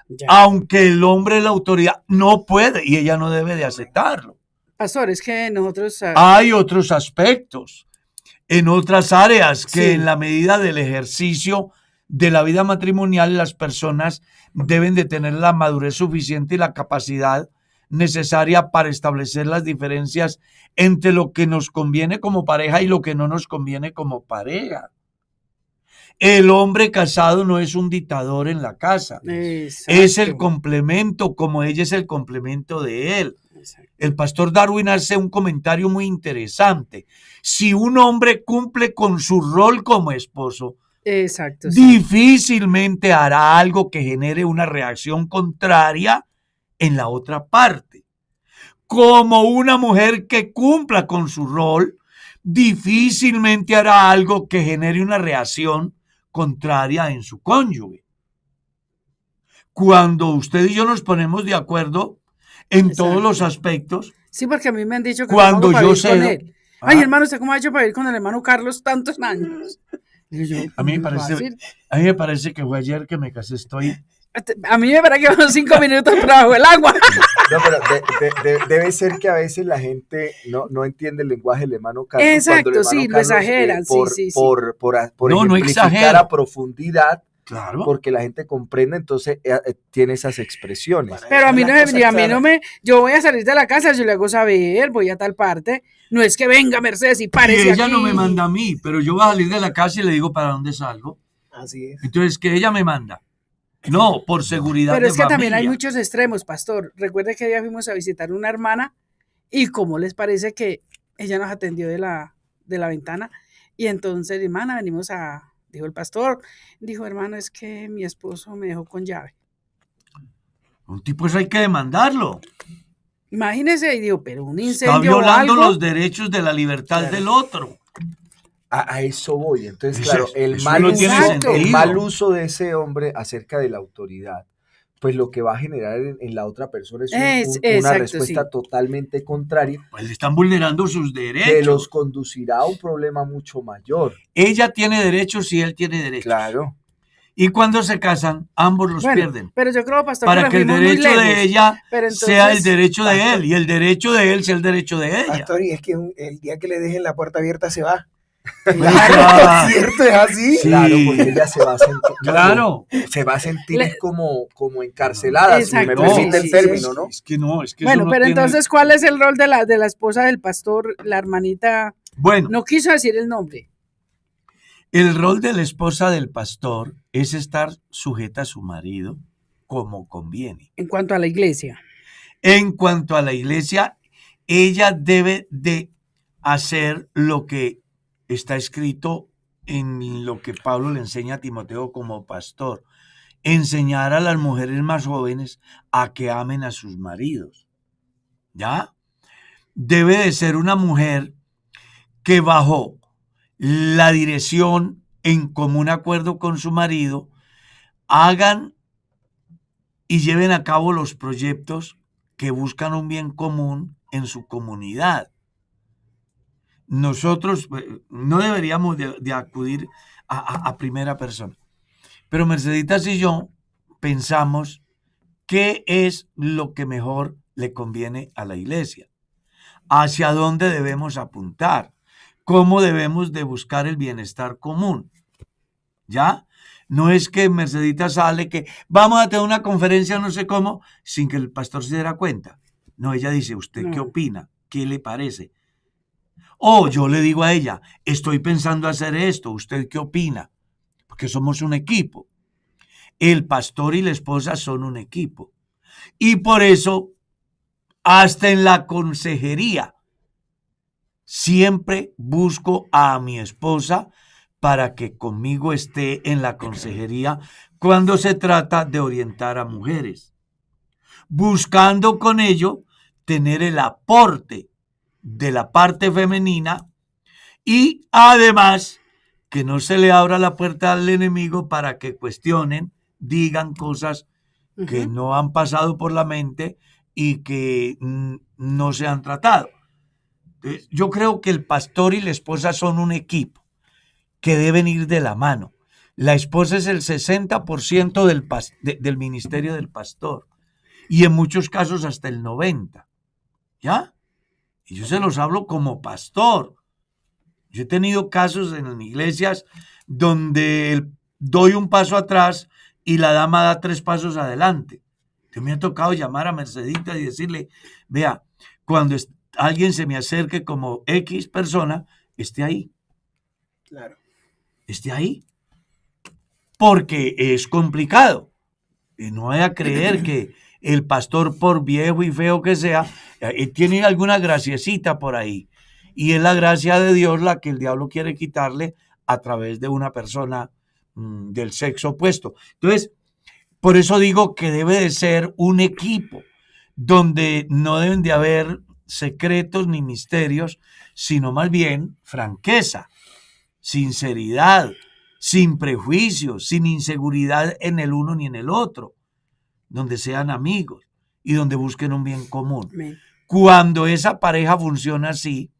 ya. aunque el hombre es la autoridad, no puede y ella no debe de aceptarlo. Pastor, es que nosotros... Hay otros aspectos en otras áreas que Sí. en la medida del ejercicio de la vida matrimonial las personas deben de tener la madurez suficiente y la capacidad necesaria para establecer las diferencias entre lo que nos conviene como pareja y lo que no nos conviene como pareja. El hombre casado no es un dictador en la casa, es el Exacto. complemento, como ella es el complemento de él. Exacto. El pastor Darwin hace un comentario muy interesante. Si un hombre cumple con su rol como esposo, Exacto, sí. difícilmente hará algo que genere una reacción contraria en la otra parte. Como una mujer que cumpla con su rol, difícilmente hará algo que genere una reacción contraria en su cónyuge. Cuando usted y yo nos ponemos de acuerdo en Exacto. todos los aspectos, Sí, porque a mí me han dicho que cuando ¿cómo hago para yo ir con cedo- él? Ay, Ah. hermano, ¿usted cómo ha hecho para ir con el hermano Carlos tantos años? Y yo, A mí me muy parece, fácil. a mí me parece que fue ayer que me casé. A mí me parece que fueron 5 minutos por bajo el agua. No, pero debe ser que a veces la gente no entiende el lenguaje del hermano Carlos. Exacto, cuando el hermano sí, lo Carlos, exageran, sí, por, sí, sí. por No, no ejemplificar exagero. a profundidad, Claro. porque la gente comprende, entonces tiene esas expresiones. Pero a mí, Las no, cosas a mí no claras. me... Yo voy a salir de la casa, yo le hago saber, voy a tal parte. No es que venga Mercedes y Y párese ella aquí. no me manda a mí, pero yo voy a salir de la casa y le digo para dónde salgo. Así es. Entonces, que ella me manda. No, por seguridad Pero de es que también hay familia. muchos extremos, pastor. Recuerde que ya fuimos a visitar una hermana y cómo les parece que ella nos atendió de la ventana. Y entonces, hermana, venimos a... Dijo el pastor, dijo, hermano, es que mi esposo me dejó con llave. Un tipo eso hay que demandarlo. Imagínese, y digo, pero un Está incendio o violando algo. los derechos de la libertad Claro. del otro. A eso voy. Entonces, Eso- claro, el eso mal, no uso, tiene sentido. el mal uso de ese hombre acerca de la autoridad, pues lo que va a generar en la otra persona es una Exacto, respuesta sí. totalmente contraria Pues le están vulnerando sus derechos. que los conducirá a un problema mucho mayor. Ella tiene derechos y él tiene derechos. Claro. Y cuando se casan, ambos los Bueno, pierden. pero yo creo, pastor, Para nos que el fuimos muy derecho lejos. de ella Pero sea el entonces, derecho de pastor, él y el derecho de él sea el derecho de ella. Pastor, y es que el día que le dejen la puerta abierta se va. Bueno, Claro, ¿es cierto? ¿Es así? Sí. Claro, porque ella se va a sentir, Claro. se va a sentir Le- como encarcelada, si me Exacto, permite sí, el sí, término, sí. ¿no? Es que no, es que bueno, eso no pero tiene- entonces, ¿cuál es el rol de la esposa del pastor? La hermanita Bueno, no quiso decir el nombre. el rol de la esposa del pastor es estar sujeta a su marido como conviene. En cuanto a la iglesia. En cuanto a la iglesia, ella debe de hacer lo que está escrito en lo que Pablo le enseña a Timoteo como pastor. Enseñar a las mujeres más jóvenes a que amen a sus maridos. ¿Ya? Debe de ser una mujer que bajo la dirección en común acuerdo con su marido hagan y lleven a cabo los proyectos que buscan un bien común en su comunidad. Nosotros no deberíamos de acudir a primera persona, pero Merceditas y yo pensamos qué es lo que mejor le conviene a la iglesia, hacia dónde debemos apuntar, cómo debemos de buscar el bienestar común. ¿Ya? No es que Mercedita sale que vamos a tener una conferencia no sé cómo sin que el pastor se diera cuenta. No, ella dice, ¿usted qué No. opina? ¿Qué le parece? O yo le digo a ella, estoy pensando hacer esto, ¿usted qué opina? Porque somos un equipo. El pastor y la esposa son un equipo. Y por eso, hasta en la consejería, siempre busco a mi esposa para que conmigo esté en la consejería cuando se trata de orientar a mujeres, buscando con ello tener el aporte de la parte femenina y además que no se le abra la puerta al enemigo para que cuestionen, digan cosas que no han pasado por la mente y que no se han tratado. Yo creo que el pastor y la esposa son un equipo que deben ir de la mano. La esposa es el 60% del ministerio del pastor y en muchos casos hasta el 90%. ¿Ya? Y yo se los hablo como pastor. Yo he tenido casos en iglesias donde doy un paso atrás y la dama da 3 pasos adelante. Yo me ha tocado llamar a Mercedita y decirle, vea, cuando alguien se me acerque como X persona, esté ahí. Claro. Esté ahí. Porque es complicado. Y no vaya a creer que el pastor, por viejo y feo que sea, tiene alguna graciecita por ahí. Y es la gracia de Dios la que el diablo quiere quitarle a través de una persona del sexo opuesto. Entonces, por eso digo que debe de ser un equipo donde no deben de haber secretos ni misterios, sino más bien franqueza, sinceridad, sin prejuicios, sin inseguridad en el uno ni en el otro, donde sean amigos y donde busquen un bien común. Amén. Cuando esa pareja funciona así,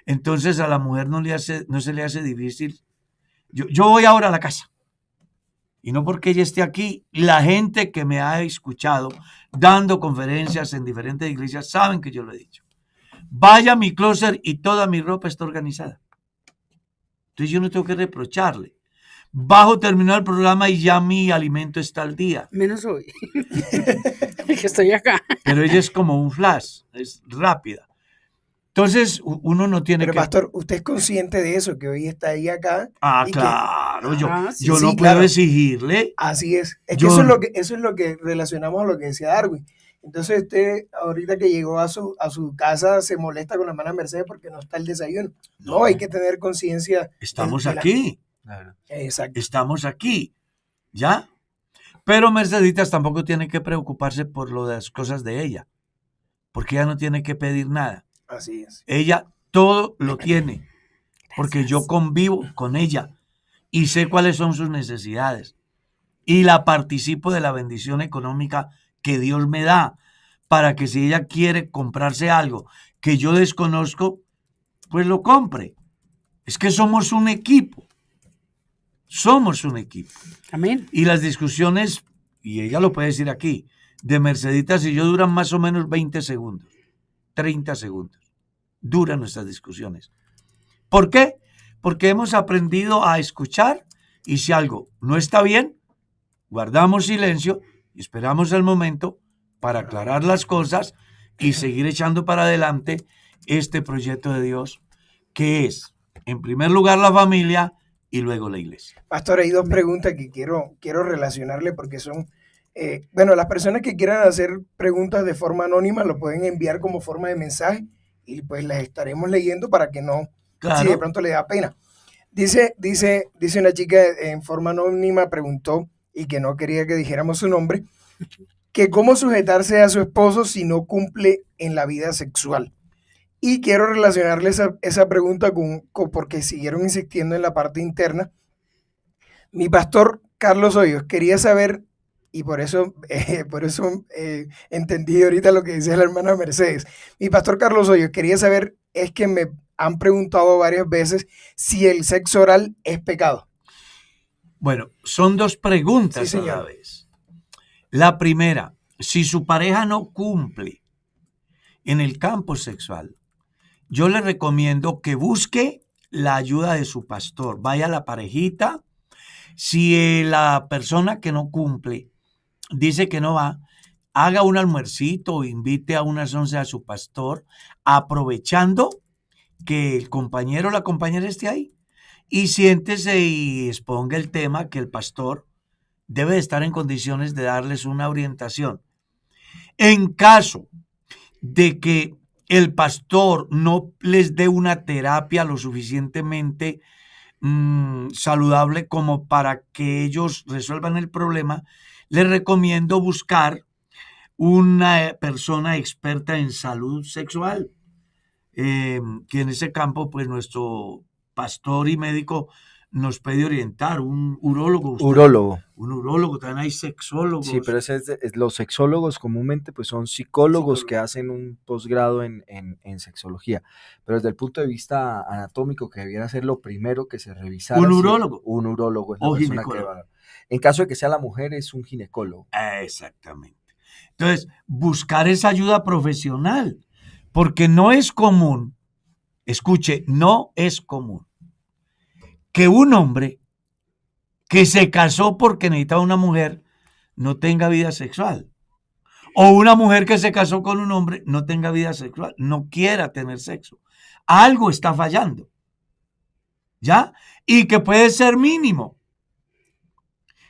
entonces a la mujer no se le hace difícil. Yo voy ahora a la casa. Y no porque ella esté aquí, la gente que me ha escuchado dando conferencias en diferentes iglesias saben que yo lo he dicho. Vaya a mi closet y toda mi ropa está organizada. Entonces yo no tengo que reprocharle. Bajo, terminó el programa y ya mi alimento está al día. Menos hoy. Que estoy acá. Pero ella es como un flash, es rápida. Entonces uno no tiene Pero que... pastor, ¿usted es consciente de eso? Que hoy está ahí acá. Ah, y que- claro, yo sí, no sí, puedo claro. exigirle. Así es. Es que Yo- eso es lo que relacionamos a lo que decía Darwin. Entonces usted, ahorita que llegó a su casa, se molesta con la hermana Mercedes porque no está el desayuno. No, hay que tener conciencia. Estamos de la- aquí. Exacto. Estamos aquí, ¿ya? Pero Merceditas tampoco tiene que preocuparse por lo de las cosas de ella, porque ella no tiene que pedir nada. Así es. Ella todo lo tiene, porque yo convivo con ella y sé cuáles son sus necesidades y la participo de la bendición económica que Dios me da para que si ella quiere comprarse algo que yo desconozco, pues lo compre. Es que somos un equipo. Somos un equipo. Amén. Y las discusiones, y ella lo puede decir aquí, de Merceditas y yo duran más o menos 20 segundos, 30 segundos. Duran nuestras discusiones. ¿Por qué? Porque hemos aprendido a escuchar y si algo no está bien, guardamos silencio y esperamos el momento para aclarar las cosas y seguir echando para adelante este proyecto de Dios, que es, en primer lugar, la familia y luego la iglesia. Pastor, hay dos preguntas que quiero relacionarle porque son, las personas que quieran hacer preguntas de forma anónima lo pueden enviar como forma de mensaje y pues las estaremos leyendo para que no, Claro. si de pronto le da pena. Dice una chica en forma anónima, preguntó y que no quería que dijéramos su nombre, que cómo sujetarse a su esposo si no cumple en la vida sexual. Y quiero relacionarle esa pregunta porque siguieron insistiendo en la parte interna. Mi pastor Carlos Hoyos quería saber, y por eso entendí ahorita lo que dice la hermana Mercedes. Mi pastor Carlos Hoyos quería saber, es que me han preguntado varias veces si el sexo oral es pecado. Bueno, son dos preguntas Sí, a la señor. vez. La primera, si su pareja no cumple en el campo sexual, yo le recomiendo que busque la ayuda de su pastor. Vaya a la parejita. Si la persona que no cumple dice que no va, haga un almuercito o invite a unas 11 a su pastor, aprovechando que el compañero o la compañera esté ahí. Y siéntese y exponga el tema que el pastor debe estar en condiciones de darles una orientación. En caso de que el pastor no les dé una terapia lo suficientemente saludable como para que ellos resuelvan el problema, les recomiendo buscar una persona experta en salud sexual, que en ese campo, pues nuestro pastor y médico nos puede orientar, un urólogo. Urólogo. Un urólogo, también hay sexólogos. Sí, pero los sexólogos comúnmente pues son psicólogos que hacen un posgrado en sexología, pero desde el punto de vista anatómico, que debiera ser lo primero que se revisara. Un urólogo. Un urólogo es la O persona que ginecólogo. va. En caso de que sea la mujer, es un ginecólogo. Exactamente. Entonces, buscar esa ayuda profesional, porque no es común, escuche, no es común que un hombre que se casó porque necesitaba una mujer no tenga vida sexual. O una mujer que se casó con un hombre no tenga vida sexual, no quiera tener sexo. Algo está fallando. ¿Ya? Y que puede ser mínimo.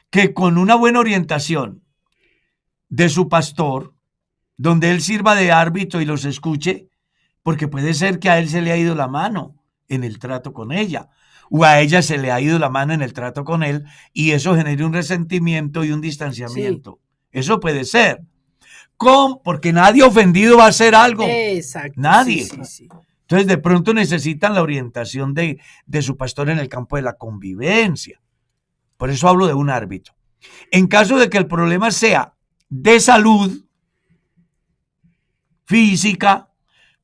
Que con una buena orientación de su pastor, donde él sirva de árbitro y los escuche, porque puede ser que a él se le ha ido la mano en el trato con ella, o a ella se le ha ido la mano en el trato con él, y eso genere un resentimiento y un distanciamiento. Sí. Eso puede ser. Porque nadie ofendido va a hacer algo. Exacto. Nadie. Sí. Entonces, de pronto necesitan la orientación de su pastor en el campo de la convivencia. Por eso hablo de un árbitro. En caso de que el problema sea de salud física,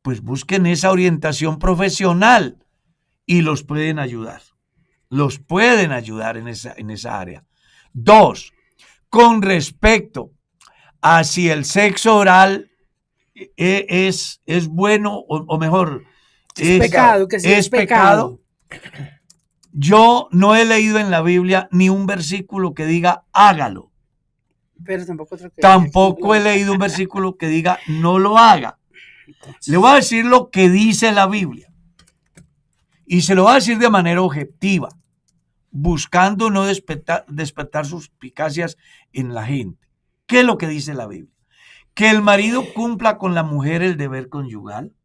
pues busquen esa orientación profesional y los pueden ayudar. Los pueden ayudar en esa área. 2, con respecto a si el sexo oral es bueno o mejor, es pecado, que sí es pecado. Yo no he leído en la Biblia ni un versículo que diga hágalo. Pero tampoco he leído un versículo que diga no lo haga. Le voy a decir lo que dice la Biblia. Y se lo voy a decir de manera objetiva, buscando no despertar suspicacias en la gente. ¿Qué es lo que dice la Biblia? Que el marido cumpla con la mujer el deber conyugal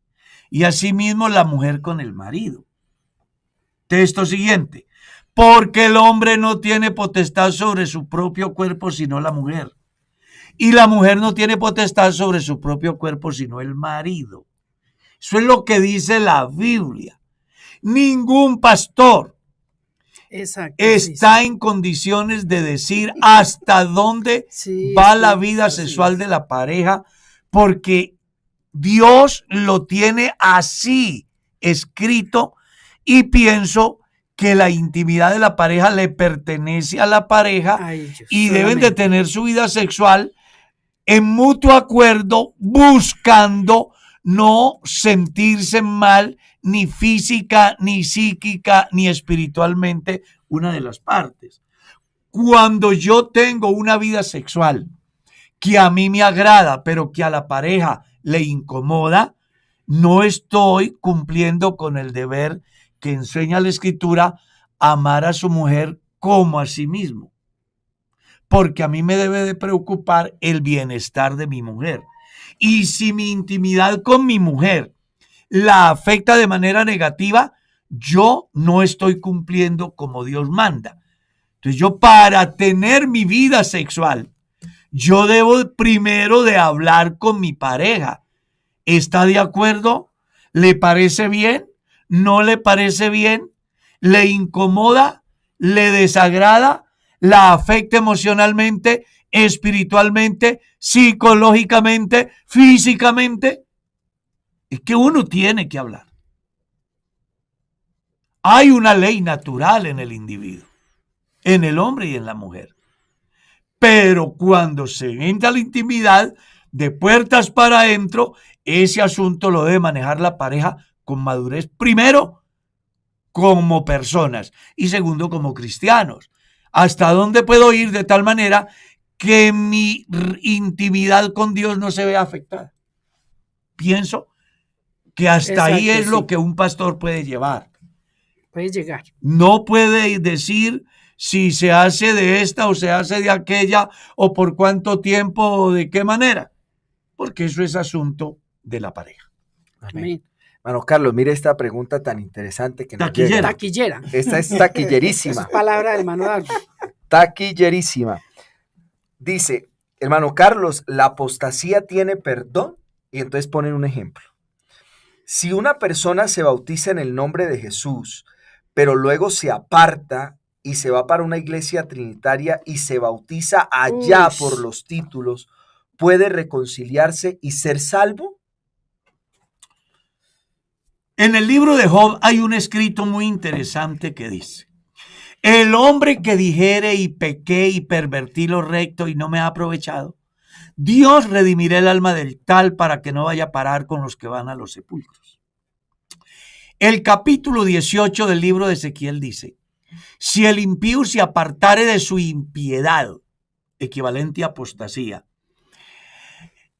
y asimismo la mujer con el marido. Texto siguiente. Porque el hombre no tiene potestad sobre su propio cuerpo sino la mujer. Y la mujer no tiene potestad sobre su propio cuerpo sino el marido. Eso es lo que dice la Biblia. Ningún pastor está en condiciones de decir hasta dónde va la vida sexual de la pareja, porque Dios lo tiene así escrito y pienso que la intimidad de la pareja le pertenece a la pareja Ay, y deben de solamente. tener su vida sexual en mutuo acuerdo, buscando no sentirse mal ni física, ni psíquica, ni espiritualmente una de las partes. Cuando yo tengo una vida sexual que a mí me agrada, pero que a la pareja le incomoda, no estoy cumpliendo con el deber que enseña la Escritura, amar a su mujer como a sí mismo. Porque a mí me debe de preocupar el bienestar de mi mujer. Y si mi intimidad con mi mujer la afecta de manera negativa, yo no estoy cumpliendo como Dios manda. Entonces yo, para tener mi vida sexual, yo debo primero de hablar con mi pareja. ¿Está de acuerdo? ¿Le parece bien? ¿No le parece bien? ¿Le incomoda? ¿Le desagrada? ¿La afecta emocionalmente, espiritualmente, psicológicamente, físicamente? Es que uno tiene que hablar. Hay una ley natural en el individuo, en el hombre y en la mujer. Pero cuando se entra a la intimidad, de puertas para adentro, ese asunto lo debe manejar la pareja con madurez, primero como personas y segundo como cristianos. ¿Hasta dónde puedo ir de tal manera que mi intimidad con Dios no se vea afectada? Pienso que hasta ahí Exacto, es lo sí. que un pastor puede llevar. Puede llegar. No puede decir si se hace de esta o se hace de aquella o por cuánto tiempo o de qué manera, porque eso es asunto de la pareja. Amén. Hermano Carlos, mire esta pregunta tan interesante que nos Taquillera. llega. Taquillera. Esta es Esa taquillerísima. es palabra del hermano Darwin. Taquillerísima. Dice, hermano Carlos, ¿la apostasía tiene perdón? Y entonces ponen un ejemplo. Si una persona se bautiza en el nombre de Jesús, pero luego se aparta y se va para una iglesia trinitaria y se bautiza allá Uy. por los títulos, ¿puede reconciliarse y ser salvo? En el libro de Job hay un escrito muy interesante que dice: el hombre que dijere y pequé y pervertí lo recto y no me ha aprovechado, Dios redimirá el alma del tal para que no vaya a parar con los que van a los sepulcros. El capítulo 18 del libro de Ezequiel dice: si el impío se apartare de su impiedad, equivalente a apostasía,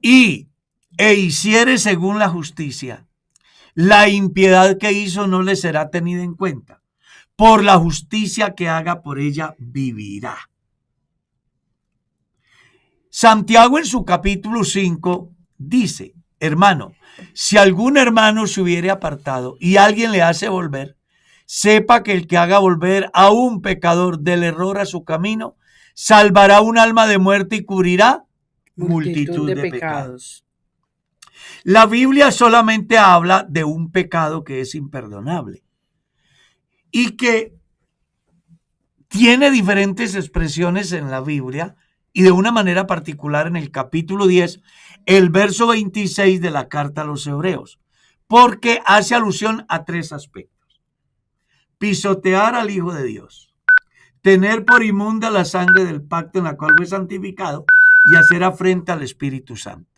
e hiciere según la justicia, la impiedad que hizo no le será tenida en cuenta. Por la justicia que haga por ella vivirá. Santiago en su capítulo 5 dice: hermano, si algún hermano se hubiere apartado y alguien le hace volver, sepa que el que haga volver a un pecador del error a su camino, salvará un alma de muerte y cubrirá multitud de pecados. La Biblia solamente habla de un pecado que es imperdonable y que tiene diferentes expresiones en la Biblia, y de una manera particular en el capítulo 10, el verso 26 de la carta a los Hebreos, porque hace alusión a tres aspectos: pisotear al Hijo de Dios, tener por inmunda la sangre del pacto en la cual fue santificado y hacer afrenta al Espíritu Santo.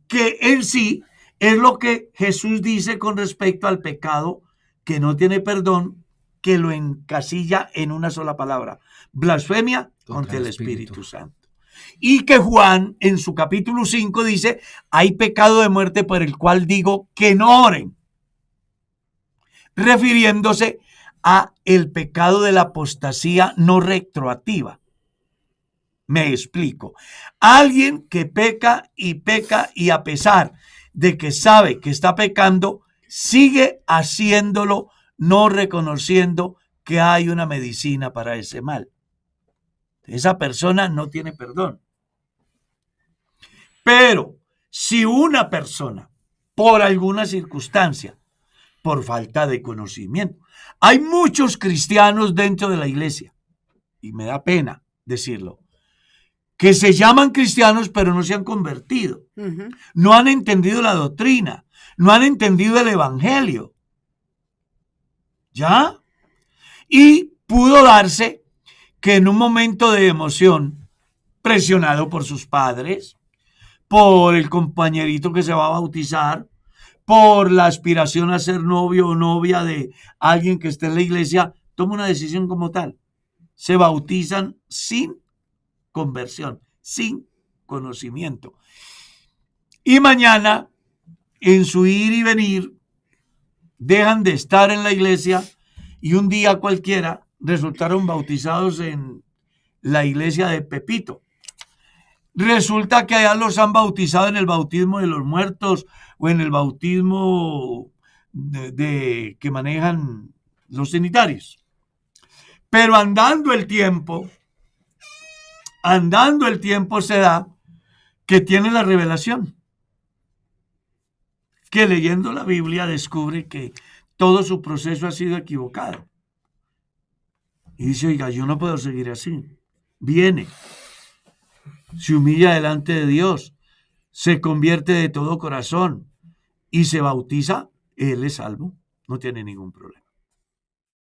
Que en sí es lo que Jesús dice con respecto al pecado que no tiene perdón, que lo encasilla en una sola palabra: blasfemia contra el Espíritu Santo. Y que Juan en su capítulo 5 dice: hay pecado de muerte por el cual digo que no oren, refiriéndose a el pecado de la apostasía no retroactiva. Me explico. Alguien que peca y a pesar de que sabe que está pecando, sigue haciéndolo, no reconociendo que hay una medicina para ese mal. Esa persona no tiene perdón. Pero si una persona, por alguna circunstancia, por falta de conocimiento, hay muchos cristianos dentro de la iglesia, y me da pena decirlo, que se llaman cristianos pero no se han convertido, no han entendido la doctrina, no han entendido el evangelio. ¿Ya? Y pudo darse que en un momento de emoción, presionado por sus padres, por el compañerito que se va a bautizar, por la aspiración a ser novio o novia de alguien que esté en la iglesia, toma una decisión como tal. Se bautizan sin conversión, sin conocimiento. Y mañana, en su ir y venir, dejan de estar en la iglesia y un día cualquiera resultaron bautizados en la iglesia de Pepito. Resulta que allá los han bautizado en el bautismo de los muertos o en el bautismo que manejan los trinitarios. Pero andando el tiempo se da que tiene la revelación, que leyendo la Biblia descubre que todo su proceso ha sido equivocado. Y dice, oiga, yo no puedo seguir así. Viene, se humilla delante de Dios, se convierte de todo corazón y se bautiza, él es salvo, no tiene ningún problema.